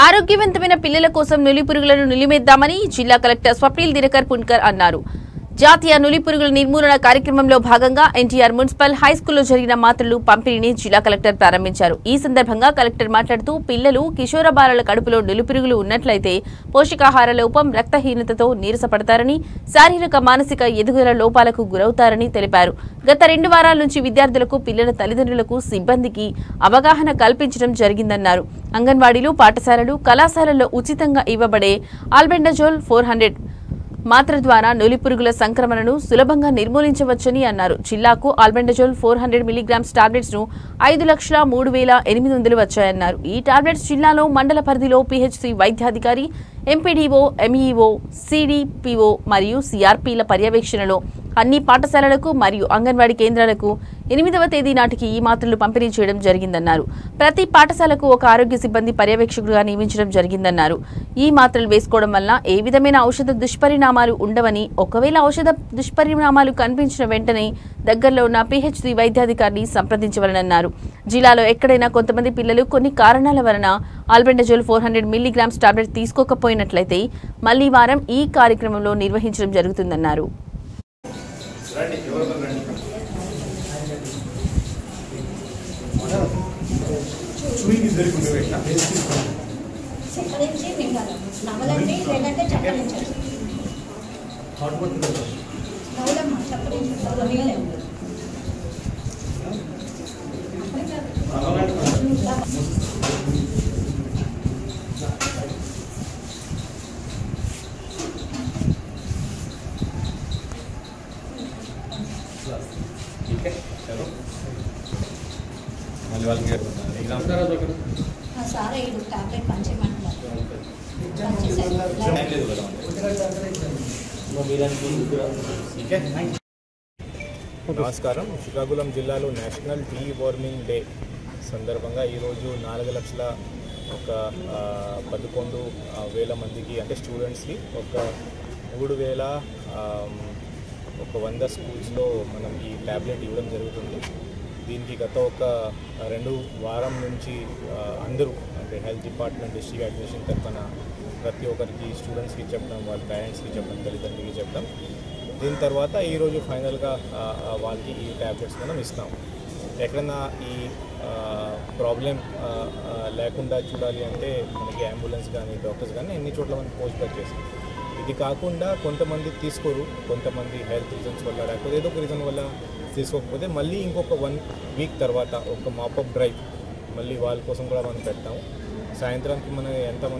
ఆరోగ్యవంతమైన పిల్లల కోసం నులిపురుగులను నిలిమేద్దామని జిల్లా కలెక్టర్ స్వప్నిల్ దినకర్ పున్కర్ అన్నారు. జాతీయ నులిపురుగుల నిర్మూలన కార్యక్రమంలో భాగంగా ఎన్టీఆర్ మున్సిపల్ హైస్కూల్లో జరిగిన మాత్రలు పంపిణీని జిల్లా కలెక్టర్ ప్రారంభించారు. ఈ సందర్భంగా కలెక్టర్ మాట్లాడుతూ పిల్లలు కిషోర బాలల కడుపులో నులిపురుగులు ఉన్నట్లయితే పోషకాహార లోపం, రక్తహీనతతో నీరసపడతారని, శారీరక మానసిక ఎదుగుదల లోపాలకు గురవుతారని తెలిపారు. గత 2 వారాల నుంచి విద్యార్థులకు, పిల్లల తల్లిదండ్రులకు, సిబ్బందికి అవగాహన కల్పించడం జరిగిందన్నారు. అంగన్వాడీలు, పాఠశాలలు, కళాశాలల్లో ఉచితంగా ఇవ్వబడే ఆల్బెండజోల్ 400 మాత్ర ద్వారా నులిపురుగుల సంక్రమణను సులభంగా నిర్మూలించవచ్చని అన్నారు. జిల్లాకు ఆల్బెండజోల్ 400 మిల్లీగ్రామ్స్ టాబ్లెట్స్ ను 5,03,800 వచ్చాయన్నారు. ఈ టాబ్లెట్స్ జిల్లాలో మండల పరిధిలో పీహెచ్సీ వైద్యాధికారి, ఎంపీడీఓ, ఎంఈఓ, సిడిపిఓ మరియు సిఆర్పీల పర్యవేక్షణలో అన్ని పాఠశాలలకు మరియు అంగన్వాడీ కేంద్రాలకు 8వ తేదీ నాటికి ఈ మాత్రలు పంపిణీ చేయడం జరిగిందన్నారు. ప్రతి పాఠశాలకు ఒక ఆరోగ్య సిబ్బంది పర్యవేక్షకుడుగా నియమించడం జరిగిందన్నారు. ఈ మాత్రలు వేసుకోవడం వల్ల ఏ విధమైన ఔషధ దుష్పరిణామాలు ఉండవని, ఒకవేళ ఔషధ దుష్పరిణామాలు కనిపించిన వెంటనే దగ్గరలో ఉన్న పీహెచ్సీ వైద్యాధికారిని సంప్రదించవలనన్నారు. జిల్లాలో ఎక్కడైనా కొంతమంది పిల్లలు కొన్ని కారణాల వలన ఆల్బెండజోల్ 400 మిల్లీగ్రామ్స్ టాబ్లెట్ తీసుకోకపోయినట్లయితే మళ్లీ వారం ఈ కార్యక్రమంలో నిర్వహించడం జరుగుతుందన్నారు. నమస్కారం. శ్రీకాకుళం జిల్లాలో నేషనల్ టీ వార్మింగ్ డే సందర్భంగా ఈరోజు 4,11,000 మందికి అంటే స్టూడెంట్స్కి ఒక 3,100 స్కూల్స్లో మనం ఈ ట్యాబ్లెట్ ఇవ్వడం జరుగుతుంది. దీనికి గత ఒక 2 వారం నుంచి అందరూ అంటే హెల్త్ డిపార్ట్మెంట్, డిస్ట్రిక్ట్ అడ్మినిస్ట్రేషన్ తరఫున ప్రతి ఒక్కరికి స్టూడెంట్స్కి చెప్పడం, వాళ్ళ పేరెంట్స్కి చెప్పడం, తల్లిదండ్రులకి చెప్పడం. దీని తర్వాత ఈరోజు ఫైనల్గా వాళ్ళకి ఈ ట్యాబ్లెట్స్ మనం ఇస్తాం. ఎక్కడన్నా ఈ ప్రాబ్లం లేకుండా చూడాలి అంటే మనకి అంబులెన్స్ కానీ, డాక్టర్స్ కానీ అన్ని చోట్ల మనం పోస్ట్ బ్యాక్ చేస్తాం. ఇది కాకుండా కొంతమంది తీసుకోరు, కొంతమంది హెల్త్ రీజన్స్ వల్ల లేకపోతే ఏదో ఒక రీజన్ వల్ల తీసుకోకపోతే మళ్ళీ ఇంకొక 1 వీక్ తర్వాత ఒక మాపప్ డ్రైవ్ మళ్ళీ వాళ్ళ కోసం కూడా మనం పెడతాము. సాయంత్రానికి మనం ఎంతమంది